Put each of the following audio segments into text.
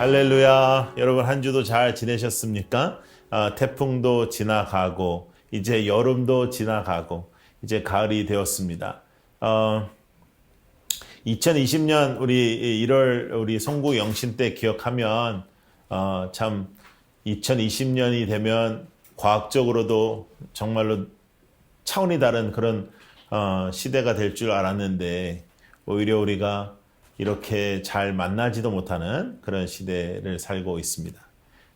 할렐루야. 여러분 한 주도 잘 지내셨습니까? 태풍도 지나가고 이제 여름도 지나가고 이제 가을이 되었습니다. 2020년 우리 1월 우리 송구 영신 때 기억하면 참 2020년이 되면 과학적으로도 정말로 차원이 다른 그런 시대가 될 줄 알았는데 오히려 우리가 이렇게 잘 만나지도 못하는 그런 시대를 살고 있습니다.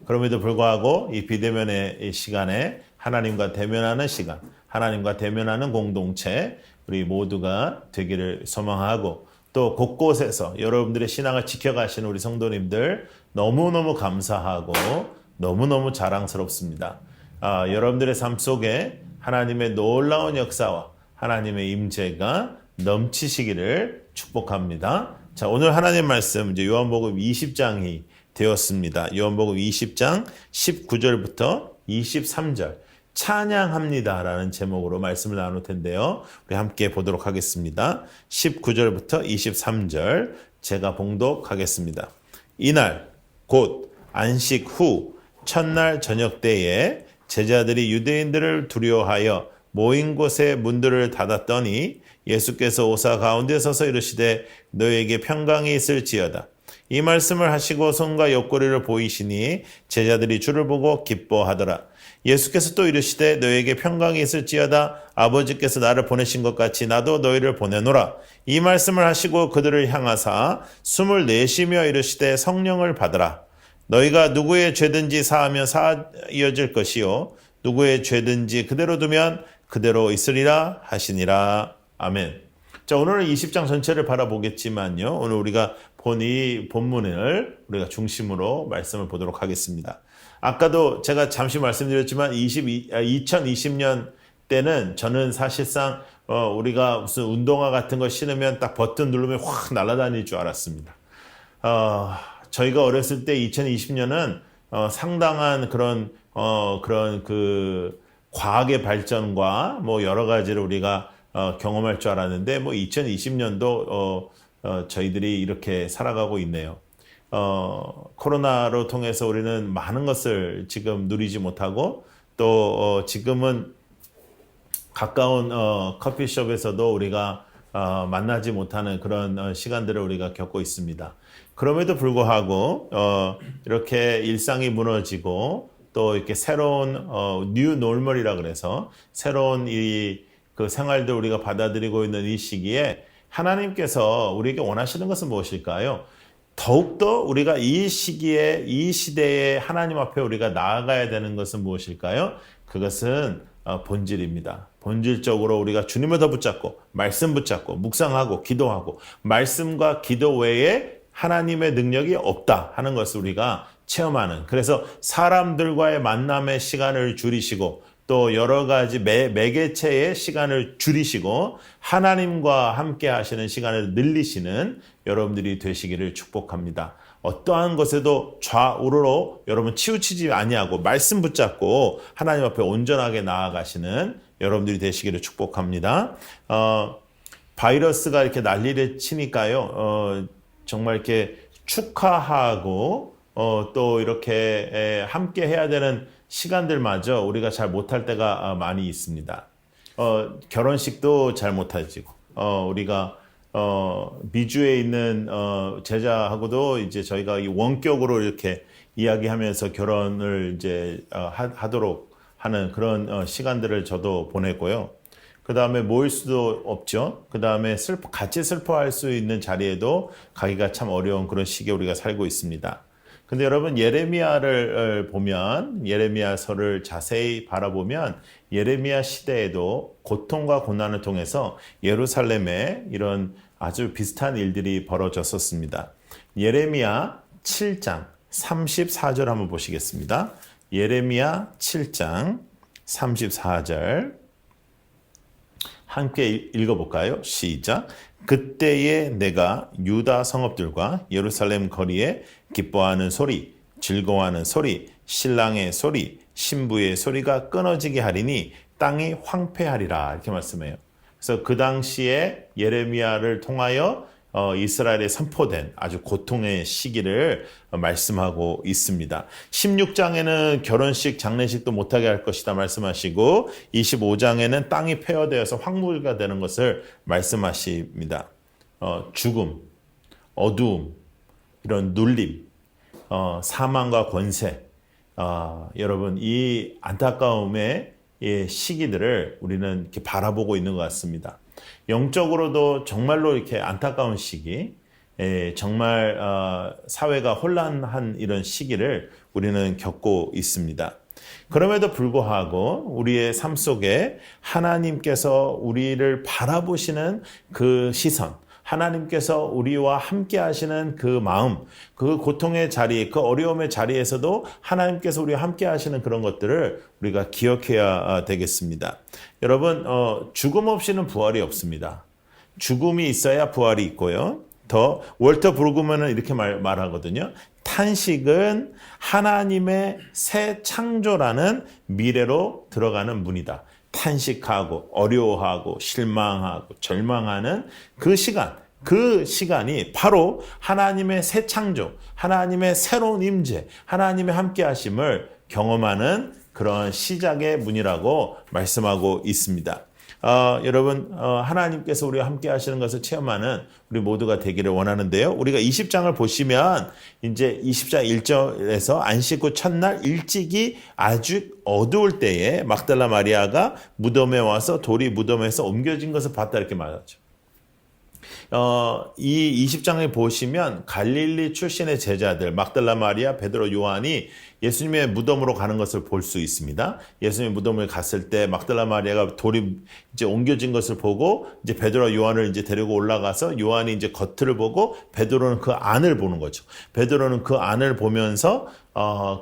그럼에도 불구하고 이 비대면의 시간에 하나님과 대면하는 시간, 하나님과 대면하는 공동체 우리 모두가 되기를 소망하고 또 곳곳에서 여러분들의 신앙을 지켜가시는 우리 성도님들 너무너무 감사하고 너무너무 자랑스럽습니다. 여러분들의 삶 속에 하나님의 놀라운 역사와 하나님의 임재가 넘치시기를 축복합니다. 자, 오늘 하나님 말씀 이제 요한복음 20장이 되었습니다. 요한복음 20장 19절부터 23절 찬양합니다라는 제목으로 말씀을 나눌 텐데요. 우리 함께 보도록 하겠습니다. 19절부터 23절 제가 봉독하겠습니다. 이날 곧 안식 후 첫날 저녁 때에 제자들이 유대인들을 두려워하여 모인 곳에 문들을 닫았더니 예수께서 오사 가운데 서서 이르시되 너에게 평강이 있을지어다. 이 말씀을 하시고 손과 옆구리를 보이시니 제자들이 주를 보고 기뻐하더라. 예수께서 또 이르시되 너에게 평강이 있을지어다. 아버지께서 나를 보내신 것 같이 나도 너희를 보내노라. 이 말씀을 하시고 그들을 향하사 숨을 내쉬며 이르시되 성령을 받으라. 너희가 누구의 죄든지 사하면 사하여질 것이요 누구의 죄든지 그대로 두면 그대로 있으리라 하시니라. 아멘. 자, 오늘은 20장 전체를 바라보겠지만요. 오늘 우리가 본 이 본문을 우리가 중심으로 말씀을 보도록 하겠습니다. 아까도 제가 잠시 말씀드렸지만 2020년 때는 저는 사실상 우리가 무슨 운동화 같은 거 신으면 딱 버튼 누르면 확 날아다닐 줄 알았습니다. 저희가 어렸을 때 2020년은 상당한 그런 그 과학의 발전과 뭐 여러 가지를 우리가 경험할 줄 알았는데 뭐 2020년도 저희들이 이렇게 살아가고 있네요. 코로나로 통해서 우리는 많은 것을 지금 누리지 못하고 또 지금은 가까운 커피숍에서도 우리가 만나지 못하는 그런 시간들을 우리가 겪고 있습니다. 그럼에도 불구하고 이렇게 일상이 무너지고 또 이렇게 새로운 뉴 노멀이라 그래서 새로운 그 생활들 우리가 받아들이고 있는 이 시기에 하나님께서 우리에게 원하시는 것은 무엇일까요? 더욱더 우리가 이 시기에 이 시대에 하나님 앞에 우리가 나아가야 되는 것은 무엇일까요? 그것은 본질입니다. 본질적으로 우리가 주님을 더 붙잡고 말씀 붙잡고 묵상하고 기도하고 말씀과 기도 외에 하나님의 능력이 없다 하는 것을 우리가 체험하는, 그래서 사람들과의 만남의 시간을 줄이시고 또 여러 가지 매개체의 시간을 줄이시고 하나님과 함께 하시는 시간을 늘리시는 여러분들이 되시기를 축복합니다. 어떠한 것에도 좌우로 여러분 치우치지 아니하고 말씀 붙잡고 하나님 앞에 온전하게 나아가시는 여러분들이 되시기를 축복합니다. 바이러스가 이렇게 난리를 치니까요. 정말 이렇게 축하하고 또 이렇게 함께 해야 되는 시간들마저 우리가 잘 못할 때가 많이 있습니다. 결혼식도 잘 못하지고 우리가 미주에 있는 제자하고도 이제 저희가 원격으로 이렇게 이야기하면서 결혼을 이제 하도록 하는 그런 시간들을 저도 보냈고요. 그 다음에 모일 수도 없죠. 그 다음에 같이 슬퍼할 수 있는 자리에도 가기가 참 어려운 그런 시기에 우리가 살고 있습니다. 근데 여러분 예레미야를 보면, 예레미야서를 자세히 바라보면 예레미야 시대에도 고통과 고난을 통해서 예루살렘에 이런 아주 비슷한 일들이 벌어졌었습니다. 예레미야 7장 34절 한번 보시겠습니다. 예레미야 7장 34절 함께 읽어볼까요? 시작. 그때에 내가 유다 성읍들과 예루살렘 거리에 기뻐하는 소리, 즐거워하는 소리, 신랑의 소리, 신부의 소리가 끊어지게 하리니 땅이 황폐하리라 이렇게 말씀해요. 그래서 그 당시에 예레미야를 통하여 이스라엘에 선포된 아주 고통의 시기를 말씀하고 있습니다. 16장에는 결혼식, 장례식도 못하게 할 것이다 말씀하시고 25장에는 땅이 폐허되어서 황무지가 되는 것을 말씀하십니다. 죽음, 어두움, 이런 눌림, 사망과 권세, 여러분 이 안타까움의 시기들을 우리는 이렇게 바라보고 있는 것 같습니다. 영적으로도 정말로 이렇게 안타까운 시기, 정말 사회가 혼란한 이런 시기를 우리는 겪고 있습니다. 그럼에도 불구하고 우리의 삶 속에 하나님께서 우리를 바라보시는 그 시선, 하나님께서 우리와 함께 하시는 그 마음, 그 고통의 자리, 그 어려움의 자리에서도 하나님께서 우리와 함께 하시는 그런 것들을 우리가 기억해야 되겠습니다. 여러분, 죽음 없이는 부활이 없습니다. 죽음이 있어야 부활이 있고요. 더 월터 브루그먼은 이렇게 말하거든요. 탄식은 하나님의 새 창조라는 미래로 들어가는 문이다. 탄식하고 어려워하고 실망하고 절망하는 그 시간이 바로 하나님의 새 창조, 하나님의 새로운 임재, 하나님의 함께 하심을 경험하는 그런 시작의 문이라고 말씀하고 있습니다. 여러분, 하나님께서 우리와 함께 하시는 것을 체험하는 우리 모두가 되기를 원하는데요. 우리가 20장을 보시면 이제 20장 1절에서 안식 후 첫날 일찍이 아주 어두울 때에 막달라 마리아가 무덤에 와서 돌이 무덤에서 옮겨진 것을 봤다 이렇게 말하죠. 이 20장에 보시면 갈릴리 출신의 제자들 막달라 마리아, 베드로, 요한이 예수님의 무덤으로 가는 것을 볼 수 있습니다. 예수님의 무덤을 갔을 때 막달라 마리아가 돌이 이제 옮겨진 것을 보고 이제 베드로, 요한을 이제 데리고 올라가서 요한이 이제 겉을 보고 베드로는 그 안을 보는 거죠. 베드로는 그 안을 보면서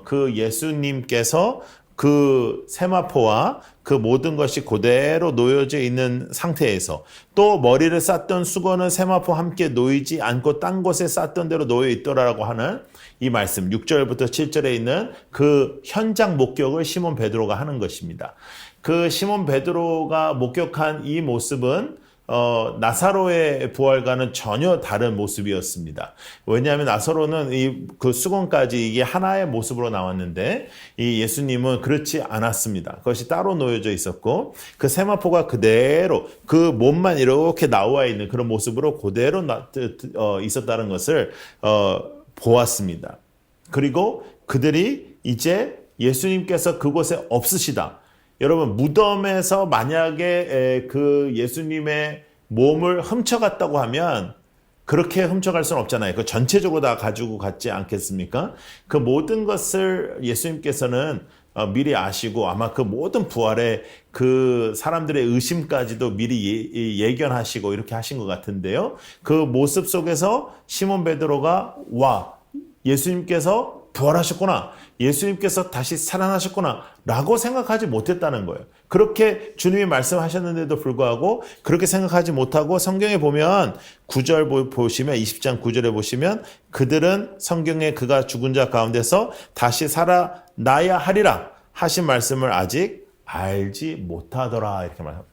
그 예수님께서 그 세마포와 그 모든 것이 그대로 놓여져 있는 상태에서 또 머리를 쌌던 수건은 세마포와 함께 놓이지 않고 딴 곳에 쌌던 대로 놓여 있더라라고 하는 이 말씀 6절부터 7절에 있는 그 현장 목격을 시몬 베드로가 하는 것입니다. 그 시몬 베드로가 목격한 이 모습은 나사로의 부활과는 전혀 다른 모습이었습니다. 왜냐하면 나사로는 그 수건까지 이게 하나의 모습으로 나왔는데 이 예수님은 그렇지 않았습니다. 그것이 따로 놓여져 있었고 그 세마포가 그대로 그 몸만 이렇게 나와 있는 그런 모습으로 그대로 있었다는 것을 보았습니다. 그리고 그들이 이제 예수님께서 그곳에 없으시다. 여러분 무덤에서 만약에 그 예수님의 몸을 훔쳐갔다고 하면 그렇게 훔쳐갈 수는 없잖아요. 그 전체적으로 다 가지고 갔지 않겠습니까? 그 모든 것을 예수님께서는 미리 아시고 아마 그 모든 부활의 그 사람들의 의심까지도 미리 예견하시고 이렇게 하신 것 같은데요. 그 모습 속에서 시몬 베드로가 와 예수님께서 부활하셨구나. 예수님께서 다시 살아나셨구나. 라고 생각하지 못했다는 거예요. 그렇게 주님이 말씀하셨는데도 불구하고 그렇게 생각하지 못하고 성경에 보면 9절 보시면 20장 9절에 보시면 그들은 성경에 그가 죽은 자 가운데서 다시 살아나야 하리라 하신 말씀을 아직 알지 못하더라 이렇게 말합니다.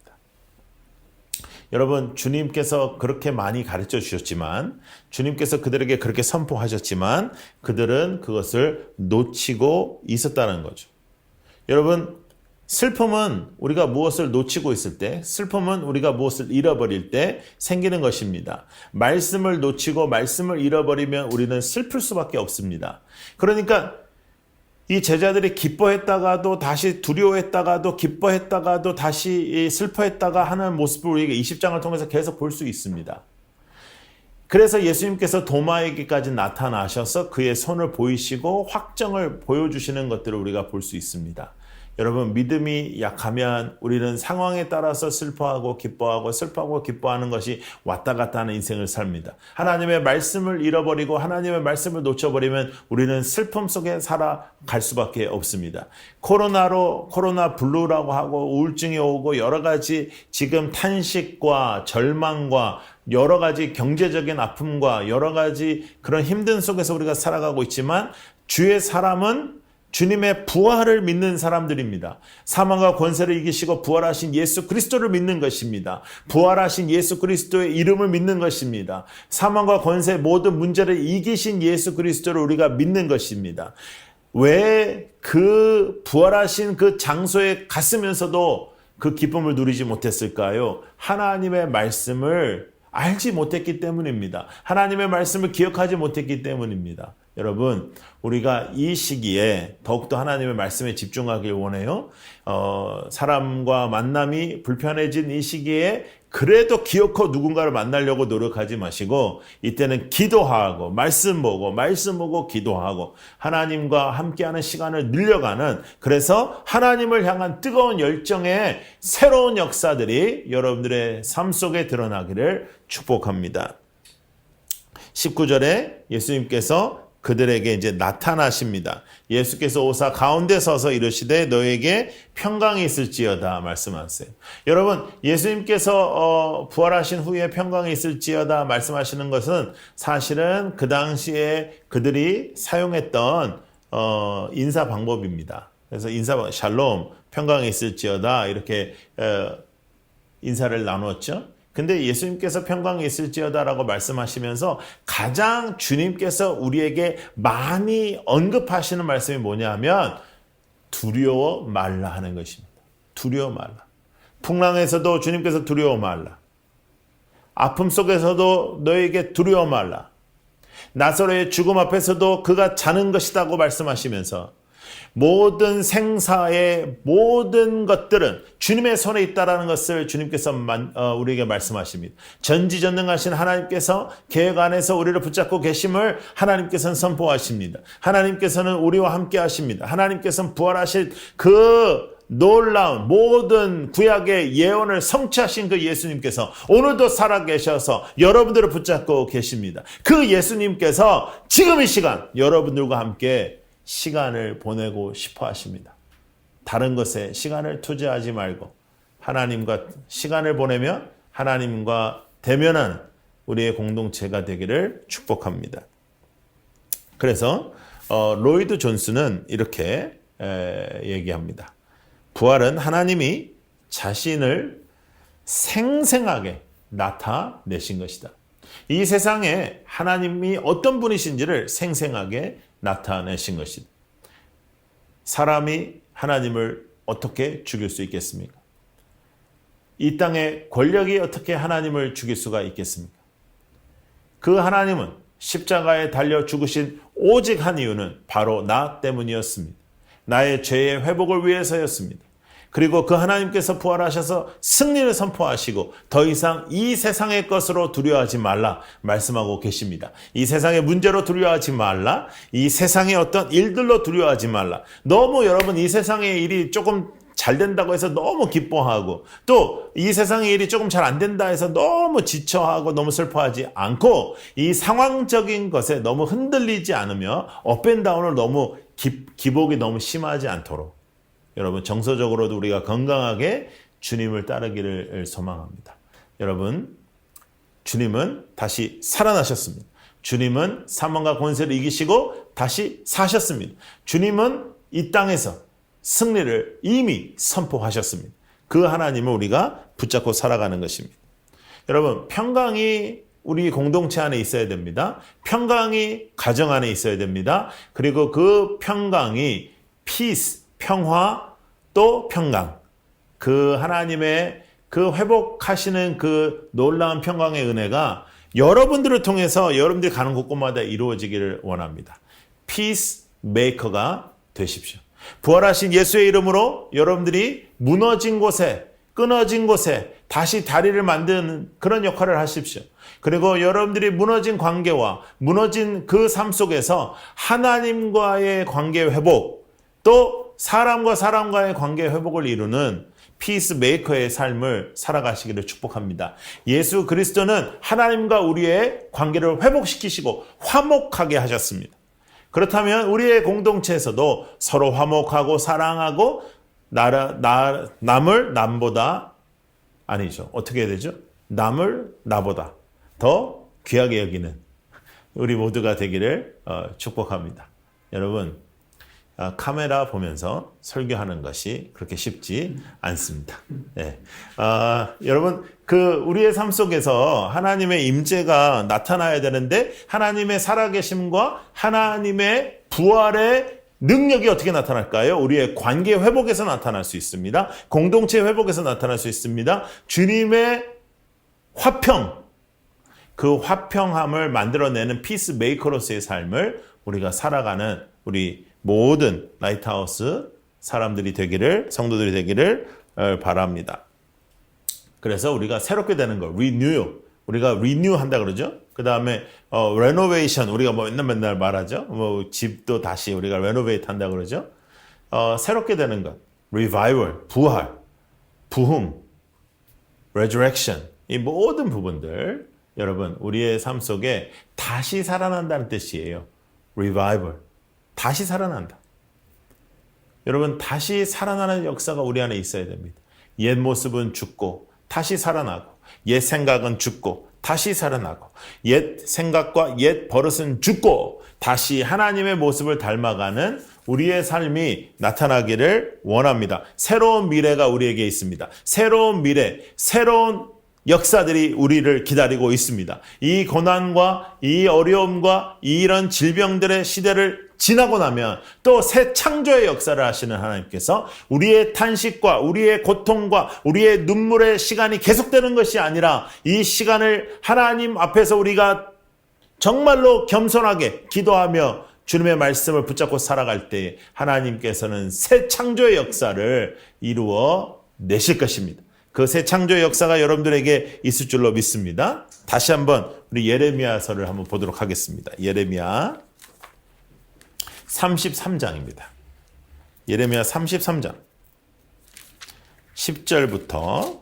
여러분 주님께서 그렇게 많이 가르쳐 주셨지만 주님께서 그들에게 그렇게 선포하셨지만 그들은 그것을 놓치고 있었다는 거죠. 여러분 슬픔은 우리가 무엇을 놓치고 있을 때 슬픔은 우리가 무엇을 잃어버릴 때 생기는 것입니다. 말씀을 놓치고 말씀을 잃어버리면 우리는 슬플 수밖에 없습니다. 그러니까 이 제자들이 기뻐했다가도 다시 두려워했다가도 기뻐했다가도 다시 슬퍼했다가 하는 모습을 우리가 20장을 통해서 계속 볼 수 있습니다. 그래서 예수님께서 도마에게까지 나타나셔서 그의 손을 보이시고 확정을 보여주시는 것들을 우리가 볼 수 있습니다. 여러분 믿음이 약하면 우리는 상황에 따라서 슬퍼하고 기뻐하고 슬퍼하고 기뻐하는 것이 왔다 갔다 하는 인생을 삽니다. 하나님의 말씀을 잃어버리고 하나님의 말씀을 놓쳐버리면 우리는 슬픔 속에 살아갈 수밖에 없습니다. 코로나 블루라고 하고 우울증이 오고 여러 가지 지금 탄식과 절망과 여러 가지 경제적인 아픔과 여러 가지 그런 힘든 속에서 우리가 살아가고 있지만 주의 사람은 주님의 부활을 믿는 사람들입니다. 사망과 권세를 이기시고 부활하신 예수 그리스도를 믿는 것입니다. 부활하신 예수 그리스도의 이름을 믿는 것입니다. 사망과 권세 모든 문제를 이기신 예수 그리스도를 우리가 믿는 것입니다. 왜 그 부활하신 그 장소에 갔으면서도 그 기쁨을 누리지 못했을까요? 하나님의 말씀을 알지 못했기 때문입니다. 하나님의 말씀을 기억하지 못했기 때문입니다. 여러분, 우리가 이 시기에 더욱더 하나님의 말씀에 집중하길 원해요. 사람과 만남이 불편해진 이 시기에 그래도 기어코 누군가를 만나려고 노력하지 마시고 이때는 기도하고 말씀 보고 기도하고 하나님과 함께하는 시간을 늘려가는, 그래서 하나님을 향한 뜨거운 열정의 새로운 역사들이 여러분들의 삶 속에 드러나기를 축복합니다. 19절에 예수님께서 그들에게 이제 나타나십니다. 예수께서 오사 가운데 서서 이르시되 너에게 평강이 있을지어다 말씀하세요. 여러분, 예수님께서 부활하신 후에 평강이 있을지어다 말씀하시는 것은 사실은 그 당시에 그들이 사용했던 인사 방법입니다. 그래서 샬롬, 평강이 있을지어다 이렇게 인사를 나눴죠. 근데 예수님께서 평강이 있을지어다라고 말씀하시면서 가장 주님께서 우리에게 많이 언급하시는 말씀이 뭐냐면 두려워 말라 하는 것입니다. 두려워 말라. 풍랑에서도 주님께서 두려워 말라. 아픔 속에서도 너에게 두려워 말라. 나사로의 죽음 앞에서도 그가 자는 것이라고 말씀하시면서 모든 생사의 모든 것들은 주님의 손에 있다라는 것을 주님께서 우리에게 말씀하십니다. 전지전능하신 하나님께서 계획 안에서 우리를 붙잡고 계심을 하나님께서는 선포하십니다. 하나님께서는 우리와 함께 하십니다. 하나님께서는 부활하실 그 놀라운 모든 구약의 예언을 성취하신 그 예수님께서 오늘도 살아계셔서 여러분들을 붙잡고 계십니다. 그 예수님께서 지금 이 시간 여러분들과 함께 시간을 보내고 싶어 하십니다. 다른 것에 시간을 투자하지 말고 하나님과 시간을 보내며 하나님과 대면하는 우리의 공동체가 되기를 축복합니다. 그래서 로이드 존스는 이렇게 얘기합니다. 부활은 하나님이 자신을 생생하게 나타내신 것이다. 이 세상에 하나님이 어떤 분이신지를 생생하게 나타내신 것이다. 사람이 하나님을 어떻게 죽일 수 있겠습니까? 이 땅의 권력이 어떻게 하나님을 죽일 수가 있겠습니까? 그 하나님은 십자가에 달려 죽으신 오직 한 이유는 바로 나 때문이었습니다. 나의 죄의 회복을 위해서였습니다. 그리고 그 하나님께서 부활하셔서 승리를 선포하시고 더 이상 이 세상의 것으로 두려워하지 말라 말씀하고 계십니다. 이 세상의 문제로 두려워하지 말라. 이 세상의 어떤 일들로 두려워하지 말라. 너무 여러분 이 세상의 일이 조금 잘 된다고 해서 너무 기뻐하고 또 이 세상의 일이 조금 잘 안 된다 해서 너무 지쳐하고 너무 슬퍼하지 않고 이 상황적인 것에 너무 흔들리지 않으며 업앤다운을 너무 기복이 너무 심하지 않도록 여러분 정서적으로도 우리가 건강하게 주님을 따르기를 소망합니다. 여러분, 주님은 다시 살아나셨습니다. 주님은 사망과 권세를 이기시고 다시 사셨습니다. 주님은 이 땅에서 승리를 이미 선포하셨습니다. 그 하나님을 우리가 붙잡고 살아가는 것입니다. 여러분, 평강이 우리 공동체 안에 있어야 됩니다. 평강이 가정 안에 있어야 됩니다. 그리고 그 평강이 peace, 평화, 또 평강. 그 하나님의 그 회복하시는 그 놀라운 평강의 은혜가 여러분들을 통해서 여러분들이 가는 곳곳마다 이루어지기를 원합니다. 피스 메이커가 되십시오. 부활하신 예수의 이름으로 여러분들이 무너진 곳에, 끊어진 곳에 다시 다리를 만드는 그런 역할을 하십시오. 그리고 여러분들이 무너진 관계와 무너진 그 삶 속에서 하나님과의 관계 회복, 또 사람과 사람과의 관계 회복을 이루는 피스메이커의 삶을 살아가시기를 축복합니다. 예수 그리스도는 하나님과 우리의 관계를 회복시키시고 화목하게 하셨습니다. 그렇다면 우리의 공동체에서도 서로 화목하고 사랑하고 남을 남보다 아니죠. 어떻게 해야 되죠? 남을 나보다 더 귀하게 여기는 우리 모두가 되기를 축복합니다. 여러분, 카메라 보면서 설교하는 것이 그렇게 쉽지 않습니다. 예. 여러분, 우리의 삶 속에서 하나님의 임재가 나타나야 되는데 하나님의 살아계심과 하나님의 부활의 능력이 어떻게 나타날까요? 우리의 관계 회복에서 나타날 수 있습니다. 공동체 회복에서 나타날 수 있습니다. 주님의 화평, 그 화평함을 만들어내는 피스메이커로서의 삶을 우리가 살아가는 우리 모든 라이트하우스 사람들이 되기를, 성도들이 되기를 바랍니다. 그래서 우리가 새롭게 되는 걸 우리가 renew 한다 그러죠. 그 다음에 renovation, 우리가 맨날 말하죠. 집도 다시 우리가 renovate 한다 그러죠. 새롭게 되는 것, revival, 부활, 부흥, resurrection, 이 모든 부분들 여러분 우리의 삶 속에 다시 살아난다는 뜻이에요. revival, 다시 살아난다. 여러분 다시 살아나는 역사가 우리 안에 있어야 됩니다. 옛 모습은 죽고 다시 살아나고, 옛 생각은 죽고 다시 살아나고, 옛 생각과 옛 버릇은 죽고 다시 하나님의 모습을 닮아가는 우리의 삶이 나타나기를 원합니다. 새로운 미래가 우리에게 있습니다. 새로운 미래, 새로운 역사들이 우리를 기다리고 있습니다. 이 고난과 이 어려움과 이런 질병들의 시대를 지나고 나면 또 새 창조의 역사를 하시는 하나님께서 우리의 탄식과 우리의 고통과 우리의 눈물의 시간이 계속되는 것이 아니라 이 시간을 하나님 앞에서 우리가 정말로 겸손하게 기도하며 주님의 말씀을 붙잡고 살아갈 때 하나님께서는 새 창조의 역사를 이루어 내실 것입니다. 그 새 창조의 역사가 여러분들에게 있을 줄로 믿습니다. 다시 한번 우리 예레미야서를 한번 보도록 하겠습니다. 예레미야 33장입니다. 예레미야 33장 10절부터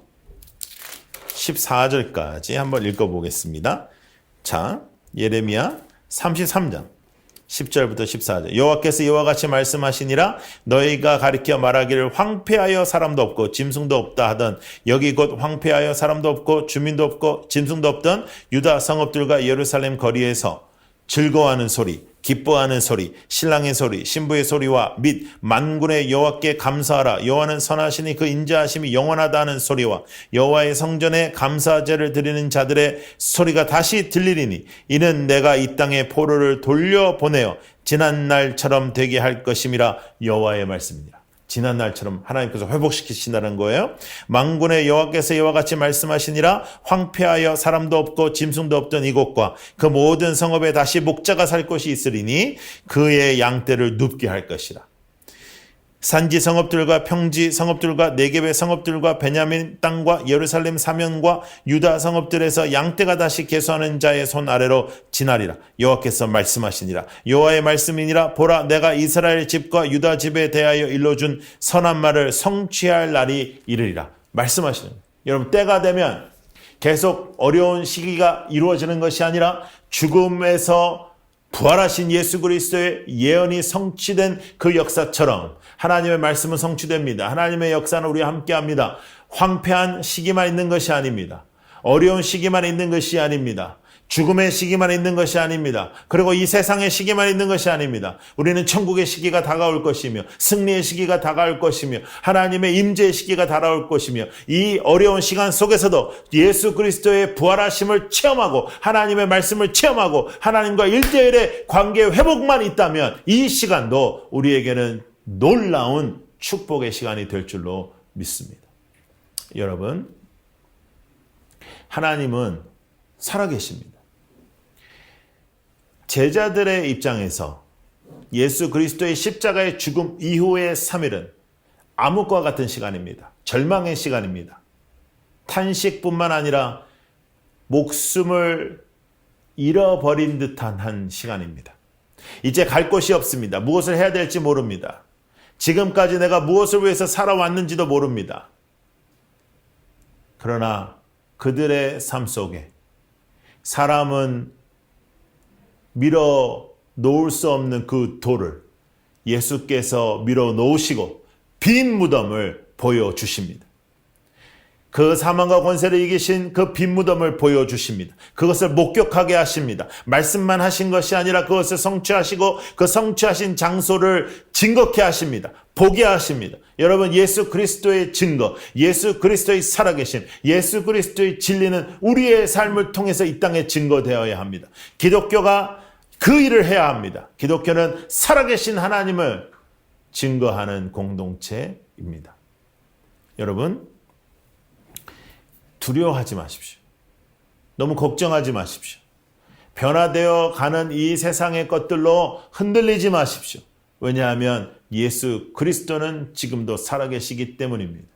14절까지 한번 읽어보겠습니다. 자, 예레미야 33장 10절부터 14절. 여호와께서 이와 같이 말씀하시니라. 너희가 가리켜 말하기를 황폐하여 사람도 없고 짐승도 없다 하던, 여기 곧 황폐하여 사람도 없고 주민도 없고 짐승도 없던 유다 성읍들과 예루살렘 거리에서 즐거워하는 소리, 기뻐하는 소리, 신랑의 소리, 신부의 소리와 및 만군의 여호와께 감사하라. 여호와는 선하시니 그 인자하심이 영원하다 하는 소리와 여호와의 성전에 감사제를 드리는 자들의 소리가 다시 들리리니 이는 내가 이 땅에 포로를 돌려보내어 지난 날처럼 되게 할 것임이라. 여호와의 말씀이니라. 지난 날처럼 하나님께서 회복시키신다는 거예요. 만군의 여호와께서 이와 같이 말씀하시니라. 황폐하여 사람도 없고 짐승도 없던 이곳과 그 모든 성읍에 다시 목자가 살 곳이 있으리니 그의 양떼를 눕게 할 것이라. 산지 성읍들과 평지 성읍들과 네겝의 성읍들과 베냐민 땅과 예루살렘 사면과 유다 성읍들에서 양떼가 다시 계수하는 자의 손 아래로 지나리라. 여호와께서 말씀하시니라. 여호와의 말씀이니라. 보라, 내가 이스라엘 집과 유다 집에 대하여 일러준 선한 말을 성취할 날이 이르리라. 말씀하시는 거예요. 여러분, 때가 되면 계속 어려운 시기가 이루어지는 것이 아니라 죽음에서 부활하신 예수 그리스도의 예언이 성취된 그 역사처럼 하나님의 말씀은 성취됩니다. 하나님의 역사는 우리와 함께합니다. 황폐한 시기만 있는 것이 아닙니다. 어려운 시기만 있는 것이 아닙니다. 죽음의 시기만 있는 것이 아닙니다. 그리고 이 세상의 시기만 있는 것이 아닙니다. 우리는 천국의 시기가 다가올 것이며 승리의 시기가 다가올 것이며 하나님의 임재의 시기가 다가올 것이며 이 어려운 시간 속에서도 예수 그리스도의 부활하심을 체험하고 하나님의 말씀을 체험하고 하나님과 1:1의 관계 회복만 있다면 이 시간도 우리에게는 놀라운 축복의 시간이 될 줄로 믿습니다. 여러분, 하나님은 살아계십니다. 제자들의 입장에서 예수 그리스도의 십자가의 죽음 이후의 3일은 암흑과 같은 시간입니다. 절망의 시간입니다. 탄식뿐만 아니라 목숨을 잃어버린 듯한 한 시간입니다. 이제 갈 곳이 없습니다. 무엇을 해야 될지 모릅니다. 지금까지 내가 무엇을 위해서 살아왔는지도 모릅니다. 그러나 그들의 삶 속에 사람은 밀어 놓을 수 없는 그 돌을 예수께서 밀어 놓으시고 빈 무덤을 보여주십니다. 그 사망과 권세를 이기신 그 빈 무덤을 보여주십니다. 그것을 목격하게 하십니다. 말씀만 하신 것이 아니라 그것을 성취하시고 그 성취하신 장소를 증거케 하십니다. 보게 하십니다. 여러분, 예수 그리스도의 증거, 예수 그리스도의 살아계심, 예수 그리스도의 진리는 우리의 삶을 통해서 이 땅에 증거되어야 합니다. 기독교가 그 일을 해야 합니다. 기독교는 살아계신 하나님을 증거하는 공동체입니다. 여러분, 두려워하지 마십시오. 너무 걱정하지 마십시오. 변화되어 가는 이 세상의 것들로 흔들리지 마십시오. 왜냐하면 예수 그리스도는 지금도 살아계시기 때문입니다.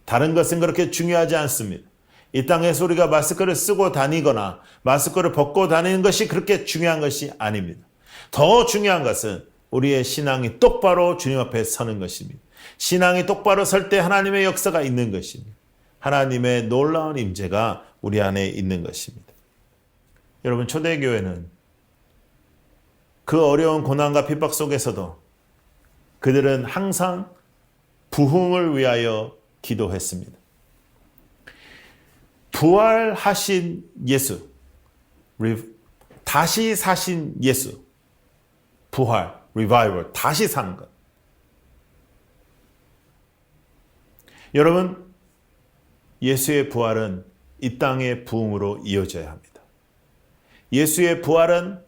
다른 것은 그렇게 중요하지 않습니다. 이 땅에서 우리가 마스크를 쓰고 다니거나 마스크를 벗고 다니는 것이 그렇게 중요한 것이 아닙니다. 더 중요한 것은 우리의 신앙이 똑바로 주님 앞에 서는 것입니다. 신앙이 똑바로 설 때 하나님의 역사가 있는 것입니다. 하나님의 놀라운 임재가 우리 안에 있는 것입니다. 여러분, 초대교회는 그 어려운 고난과 핍박 속에서도 그들은 항상 부흥을 위하여 기도했습니다. 부활하신 예수, 다시 사신 예수, 부활, 리바이벌, 다시 사는 것. 여러분, 예수의 부활은 이 땅의 부흥으로 이어져야 합니다. 예수의 부활은,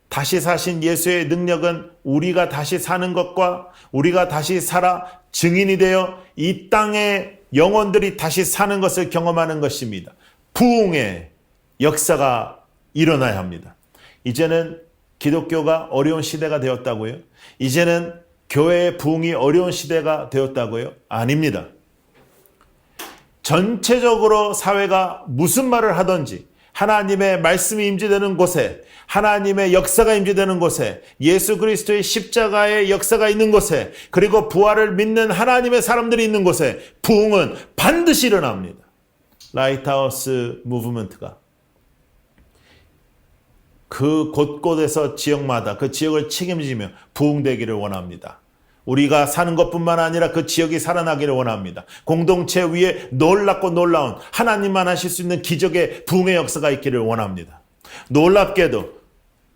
다시 사신 예수의 능력은 우리가 다시 사는 것과 우리가 다시 살아 증인이 되어 이 땅의 영혼들이 다시 사는 것을 경험하는 것입니다. 부흥의 역사가 일어나야 합니다. 이제는 기독교가 어려운 시대가 되었다고요? 이제는 교회의 부흥이 어려운 시대가 되었다고요? 아닙니다. 전체적으로 사회가 무슨 말을 하든지 하나님의 말씀이 임재되는 곳에, 하나님의 역사가 임재되는 곳에, 예수 그리스도의 십자가의 역사가 있는 곳에, 그리고 부활을 믿는 하나님의 사람들이 있는 곳에 부흥은 반드시 일어납니다. 라이트하우스 무브먼트가 그 곳곳에서 지역마다 그 지역을 책임지며 부흥되기를 원합니다. 우리가 사는 것뿐만 아니라 그 지역이 살아나기를 원합니다. 공동체 위에 놀랍고 놀라운 하나님만 하실 수 있는 기적의 부흥의 역사가 있기를 원합니다. 놀랍게도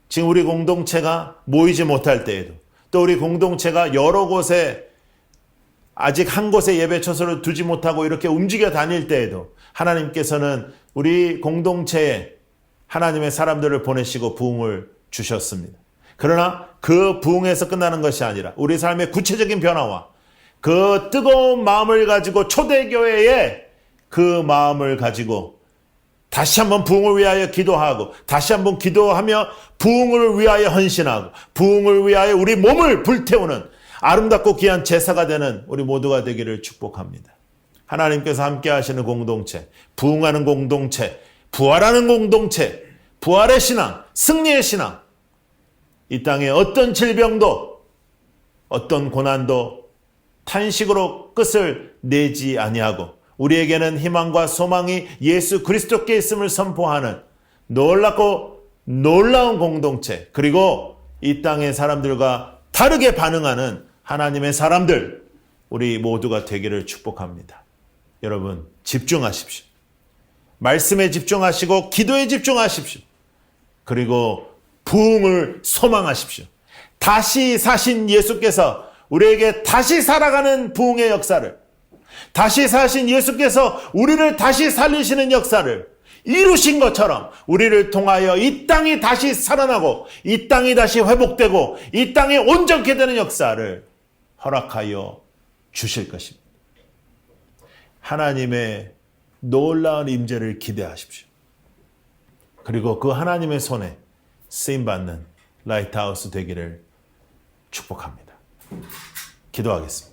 지금 우리 공동체가 모이지 못할 때에도, 또 우리 공동체가 여러 곳에 아직 한 곳에 예배처소를 두지 못하고 이렇게 움직여 다닐 때에도 하나님께서는 우리 공동체에 하나님의 사람들을 보내시고 부흥을 주셨습니다. 그러나 그 부흥에서 끝나는 것이 아니라 우리 삶의 구체적인 변화와 그 뜨거운 마음을 가지고 초대교회의 그 마음을 가지고 다시 한번 부흥을 위하여 기도하고 다시 한번 기도하며 부흥을 위하여 헌신하고 부흥을 위하여 우리 몸을 불태우는 아름답고 귀한 제사가 되는 우리 모두가 되기를 축복합니다. 하나님께서 함께 하시는 공동체, 부흥하는 공동체, 부활하는 공동체, 부활의 신앙, 승리의 신앙, 이 땅에 어떤 질병도 어떤 고난도 탄식으로 끝을 내지 아니하고 우리에게는 희망과 소망이 예수 그리스도께 있음을 선포하는 놀랍고 놀라운 공동체, 그리고 이 땅의 사람들과 다르게 반응하는 하나님의 사람들, 우리 모두가 되기를 축복합니다. 여러분, 집중하십시오. 말씀에 집중하시고 기도에 집중하십시오. 그리고 부흥을 소망하십시오. 다시 사신 예수께서 우리에게 다시 살아가는 부흥의 역사를, 다시 사신 예수께서 우리를 다시 살리시는 역사를 이루신 것처럼 우리를 통하여 이 땅이 다시 살아나고 이 땅이 다시 회복되고 이 땅이 온전케 되는 역사를 허락하여 주실 것입니다. 하나님의 놀라운 임재를 기대하십시오. 그리고 그 하나님의 손에 쓰임받는 라이트하우스 되기를 축복합니다. 기도하겠습니다.